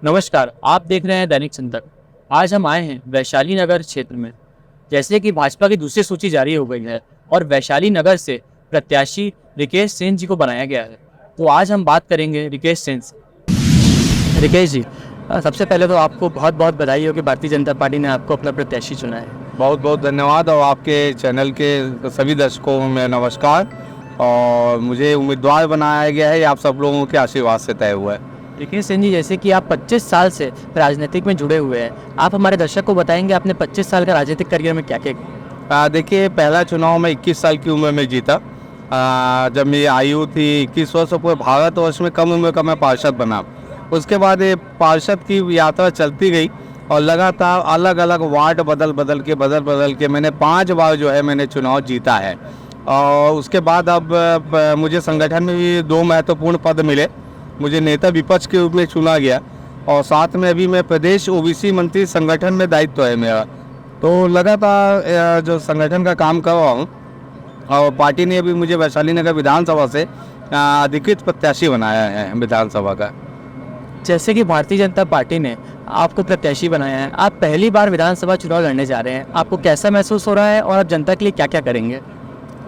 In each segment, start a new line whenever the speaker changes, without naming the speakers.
नमस्कार, आप देख रहे हैं दैनिक संतक। आज हम आए हैं वैशाली नगर क्षेत्र में। जैसे कि भाजपा की दूसरी सूची जारी हो गई है और वैशाली नगर से प्रत्याशी रिकेश सेन जी को बनाया गया है, तो आज हम बात करेंगे रिकेश सेन से। रिकेश जी, सबसे पहले तो आपको बहुत बहुत बधाई हो कि भारतीय जनता पार्टी ने आपको अपना प्रत्याशी चुना है।
बहुत बहुत धन्यवाद और आपके चैनल के सभी दर्शकों में नमस्कार। और मुझे उम्मीदवार बनाया गया है, ये आप सब लोगों के आशीर्वाद से तय हुआ है।
रिकेश सेन जी, जैसे कि आप 25 साल से राजनीतिक में जुड़े हुए हैं, आप हमारे दर्शक को बताएंगे आपने 25 साल का राजनीतिक करियर में क्या क्या किया।
देखिए, पहला चुनाव मैं 21 साल की उम्र में जीता। जब मेरी आयु थी 21 वर्ष, पूरे भारतवर्ष में कम उम्र का मैं पार्षद बना। उसके बाद ये पार्षद की यात्रा चलती गई और लगातार अलग अलग वार्ड बदल बदल के मैंने 5 बार जो है मैंने चुनाव जीता है। और उसके बाद अब मुझे संगठन में भी 2 महत्वपूर्ण पद मिले। मुझे नेता विपक्ष के रूप में चुना गया और साथ में अभी मैं प्रदेश ओबीसी मंत्री संगठन में दायित्व है मेरा। तो लगातार जो संगठन का काम कर रहा हूँ और पार्टी ने अभी मुझे वैशाली नगर विधानसभा से अधिकृत प्रत्याशी बनाया है विधानसभा का।
जैसे कि भारतीय जनता पार्टी ने आपको प्रत्याशी बनाया है, आप पहली बार विधानसभा चुनाव लड़ने जा रहे हैं, आपको कैसा महसूस हो रहा है और आप जनता के लिए क्या क्या करेंगे?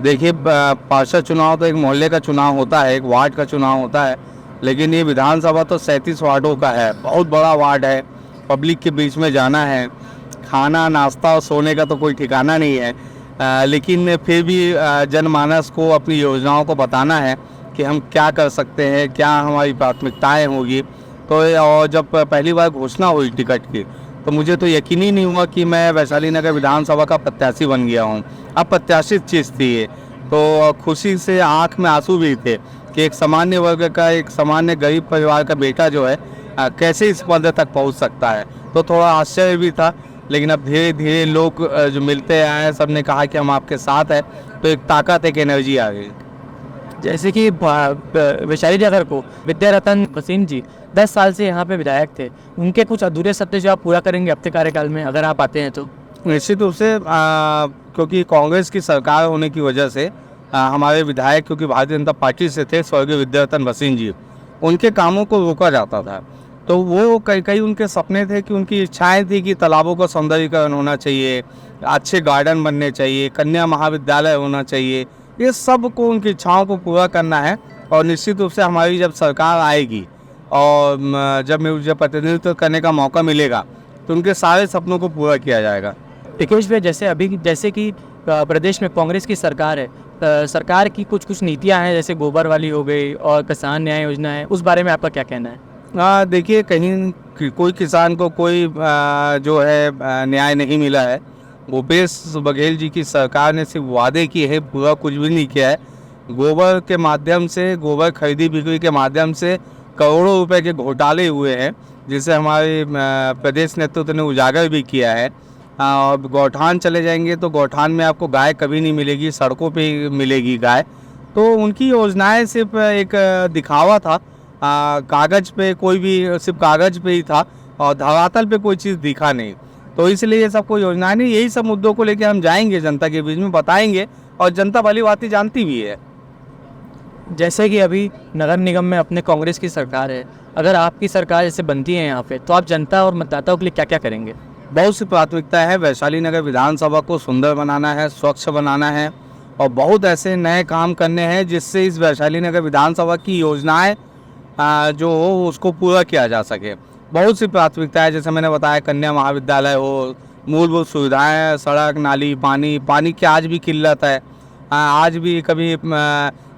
देखिए, पार्षद चुनाव तो एक मोहल्ले का चुनाव होता है, एक वार्ड का चुनाव होता है, लेकिन ये विधानसभा तो 37 वार्डों का है, बहुत बड़ा वार्ड है। पब्लिक के बीच में जाना है, खाना नाश्ता और सोने का तो कोई ठिकाना नहीं है। लेकिन फिर भी जनमानस को अपनी योजनाओं को बताना है कि हम क्या कर सकते हैं, क्या हमारी प्राथमिकताएं होगी। तो और जब पहली बार घोषणा हुई टिकट की, तो मुझे तो यकीन ही नहीं हुआ कि मैं वैशाली नगर विधानसभा का प्रत्याशी बन गया हूँ। अप्रत्याशित चीज़ थी ये, तो खुशी से आंख में आंसू भी थे कि एक सामान्य वर्ग का, एक सामान्य गरीब परिवार का बेटा जो है कैसे इस पद तक पहुंच सकता है। तो थोड़ा आश्चर्य भी था, लेकिन अब धीरे धीरे लोग जो मिलते आए, सब ने कहा कि हम आपके साथ हैं, तो एक ताकत, एक एनर्जी आ गई।
जैसे कि वैशाली नगर को विद्या रतन वसीम जी 10 साल से यहाँ पे विधायक थे, उनके कुछ अधूरे सपने जो आप पूरा करेंगे अपने कार्यकाल में अगर आप आते हैं तो?
निश्चित रूप से क्योंकि कांग्रेस की सरकार होने की वजह से हमारे विधायक, क्योंकि भारतीय जनता पार्टी से थे, स्वर्गीय विद्या रतन वसीम जी, उनके कामों को रोका जाता था। तो वो कई उनके सपने थे कि उनकी इच्छाएं थी कि तालाबों का सौंदर्यीकरण होना चाहिए, अच्छे गार्डन बनने चाहिए, कन्या महाविद्यालय होना चाहिए। ये सब को, उनकी इच्छाओं को पूरा करना है। और निश्चित रूप से हमारी जब सरकार आएगी और जब मुझे प्रतिनिधित्व करने का मौका मिलेगा, तो उनके सारे सपनों को पूरा किया जाएगा।
रिकेश भाई, जैसे कि प्रदेश में कांग्रेस की सरकार है, सरकार की कुछ नीतियां हैं, जैसे गोबर वाली हो गई और किसान न्याय योजना है, उस बारे में आपका क्या कहना है?
देखिए, कहीं कोई किसान को कोई जो है न्याय नहीं मिला है। भूपेश बघेल जी की सरकार ने सिर्फ वादे किए हैं, पूरा कुछ भी नहीं किया है। गोबर के माध्यम से, गोबर खरीदी बिक्री के माध्यम से करोड़ों रुपए के घोटाले हुए हैं, जिसे हमारे प्रदेश नेतृत्व ने उजागर भी किया है। और गौठान चले जाएंगे तो गौठान में आपको गाय कभी नहीं मिलेगी, सड़कों पे ही मिलेगी गाय। तो उनकी योजनाएं सिर्फ एक दिखावा था, कागज़ पे, कोई भी सिर्फ कागज़ पे ही था और धरातल पे कोई चीज़ दिखा नहीं। तो इसलिए ये सब कोई योजनाएं नहीं, यही सब मुद्दों को लेकर हम जाएंगे, जनता के बीच में बताएंगे और जनता भली भांति जानती भी है।
जैसे कि अभी नगर निगम में अपने कांग्रेस की सरकार है, अगर आपकी सरकार जैसे बनती है यहाँ पे, तो आप जनता और मतदाताओं के लिए क्या क्या करेंगे?
बहुत सी प्राथमिकता है। वैशाली नगर विधानसभा को सुंदर बनाना है, स्वच्छ बनाना है और बहुत ऐसे नए काम करने हैं जिससे इस वैशाली नगर विधानसभा की योजनाएं जो हो उसको पूरा किया जा सके। बहुत सी प्राथमिकता है, जैसे मैंने बताया, कन्या महाविद्यालय हो, मूलभूत सुविधाएं, सड़क, नाली, पानी की आज भी किल्लत है। आज भी कभी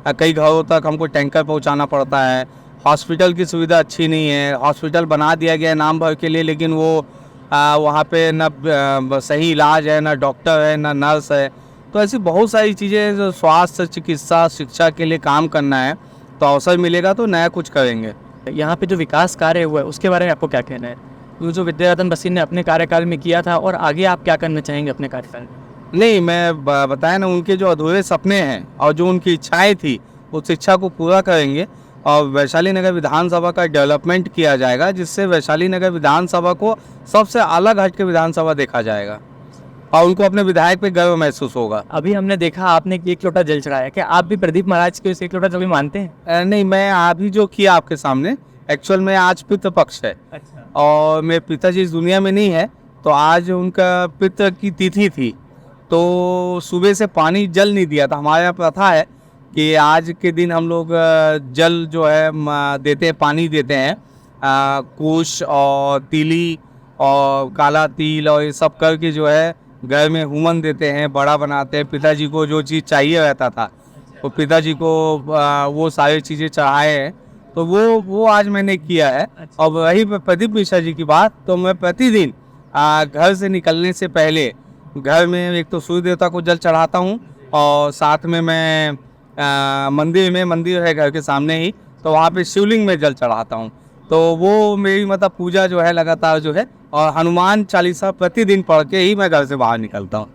कई घरों तक हमको टैंकर पहुंचाना पड़ता है। हॉस्पिटल की सुविधा अच्छी नहीं है। हॉस्पिटल बना दिया गया है नाम भर के लिए, लेकिन वो वहाँ पे न सही इलाज है, ना डॉक्टर है, ना नर्स है। तो ऐसी बहुत सारी चीज़ें जो स्वास्थ्य, चिकित्सा, शिक्षा के लिए काम करना है, तो अवसर मिलेगा तो नया कुछ करेंगे।
यहाँ पे जो विकास कार्य हुआ है उसके बारे में आपको क्या कहना है? वो जो विद्या रतन वसीम ने अपने कार्यकाल में किया था और आगे आप क्या करना चाहेंगे अपने कार्यकाल में?
नहीं, मैं बताया ना, उनके जो अधूरे सपने हैं और जो उनकी इच्छाएं थी, उस इच्छा को पूरा करेंगे और वैशाली नगर विधानसभा का डेवलपमेंट किया जाएगा, जिससे वैशाली नगर विधानसभा को सबसे अलग हट के विधानसभा देखा जाएगा और उनको अपने विधायक पे गर्व महसूस होगा।
अभी हमने देखा आपने एक लोटा जल चढ़ाया, क्या आप भी प्रदीप महाराज के इस एक लोटा जल भी मानते हैं?
नहीं, मैं अभी जो किया आपके सामने, एक्चुअल में आज पितृपक्ष है।
अच्छा।
और मेरे पिताजी इस दुनिया में नहीं है, तो आज उनका पितृ की तिथि थी, तो सुबह से पानी जल नहीं दिया था। हमारे यहाँ प्रथा है कि आज के दिन हम लोग जल जो है देते हैं, पानी देते हैं, कुश और तीली और काला तिल और ये सब करके जो है घर में हुमन देते हैं, बड़ा बनाते हैं। पिताजी को जो चीज़ चाहिए रहता था तो पिताजी को वो सारी चीज़ें चढ़ाए हैं, तो वो आज मैंने किया है। और वही प्रदीप मिश्रा जी की बात, तो मैं प्रतिदिन घर से निकलने से पहले घर में एक तो सूर्य देवता को जल चढ़ाता हूँ, और साथ में मैं मंदिर है घर के सामने ही, तो वहाँ पे शिवलिंग में जल चढ़ाता हूँ। तो वो मेरी मतलब पूजा जो है लगातार जो है, और हनुमान चालीसा प्रतिदिन पढ़ के ही मैं घर से बाहर निकलता हूँ।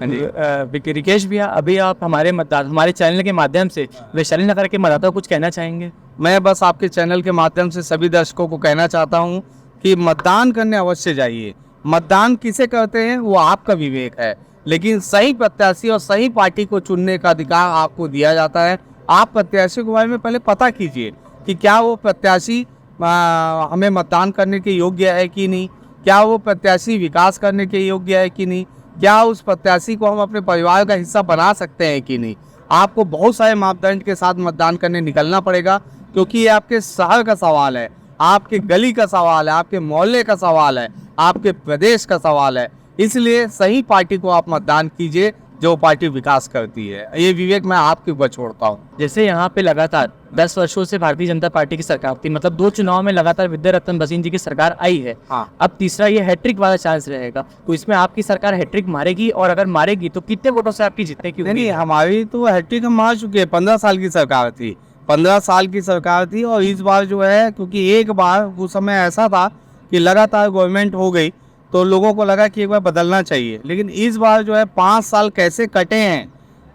हाँ जी।
रिकेश भैया, अभी आप हमारे चैनल के माध्यम से वैशाली नगर के मतदाताओं को कुछ कहना चाहेंगे?
मैं बस आपके चैनल के माध्यम से सभी दर्शकों को कहना चाहता हूँ कि मतदान करने अवश्य जाइए। मतदान किसे करते हैं वो आपका विवेक है, लेकिन सही प्रत्याशी और सही पार्टी को चुनने का अधिकार आपको दिया जाता है। आप प्रत्याशी के बारे में पहले पता कीजिए कि क्या वो प्रत्याशी हमें मतदान करने के योग्य है कि नहीं, क्या वो प्रत्याशी विकास करने के योग्य है कि नहीं, क्या उस प्रत्याशी को हम अपने परिवार का हिस्सा बना सकते हैं कि नहीं। आपको बहुत सारे मापदंड के साथ मतदान करने निकलना पड़ेगा, क्योंकि ये आपके शहर का सवाल है, आपके गली का सवाल है, आपके मोहल्ले का सवाल है, आपके प्रदेश का सवाल है। इसलिए सही पार्टी को आप मतदान कीजिए जो पार्टी विकास करती है। ये विवेक मैं आपके ऊपर छोड़ता हूँ।
जैसे यहाँ पे लगातार 10 वर्षों से भारतीय जनता पार्टी की सरकार थी, मतलब 2 चुनाव में लगातार विद्यारत्न भसीन जी की सरकार आई है।
हाँ।
अब तीसरा ये हैट्रिक वाला चांस रहेगा, तो इसमें आपकी सरकार हैट्रिक मारेगी, और अगर मारेगी तो कितने वोटों से आपकी जीतने की?
नहीं, हमारी तो हैट्रिक हम मार चुके हैं। 15 साल की सरकार थी, 15 साल की सरकार थी। और इस बार जो है, क्योंकि एक बार उस समय ऐसा था कि लगातार गवर्नमेंट हो गई, तो लोगों को लगा कि एक बार बदलना चाहिए। लेकिन इस बार जो है 5 साल कैसे कटे हैं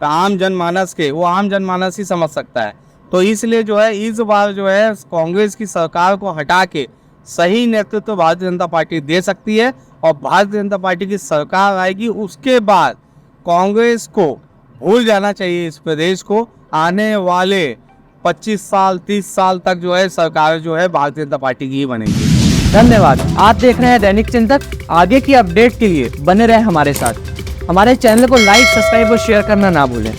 तो आम जनमानस के, वो आम जनमानस ही समझ सकता है। तो इसलिए जो है इस बार जो है कांग्रेस की सरकार को हटा के सही नेतृत्व भारतीय जनता पार्टी दे सकती है, और भारतीय जनता पार्टी की सरकार आएगी। उसके बाद कांग्रेस को भूल जाना चाहिए इस प्रदेश को। आने वाले 25 साल 30 साल तक जो है सरकार जो है भारतीय जनता पार्टी की ही बनेगी।
धन्यवाद। आप देख रहे हैं दैनिक चिंतक। आगे की अपडेट के लिए बने रहे हमारे साथ। हमारे चैनल को लाइक, सब्सक्राइब और शेयर करना ना भूलें।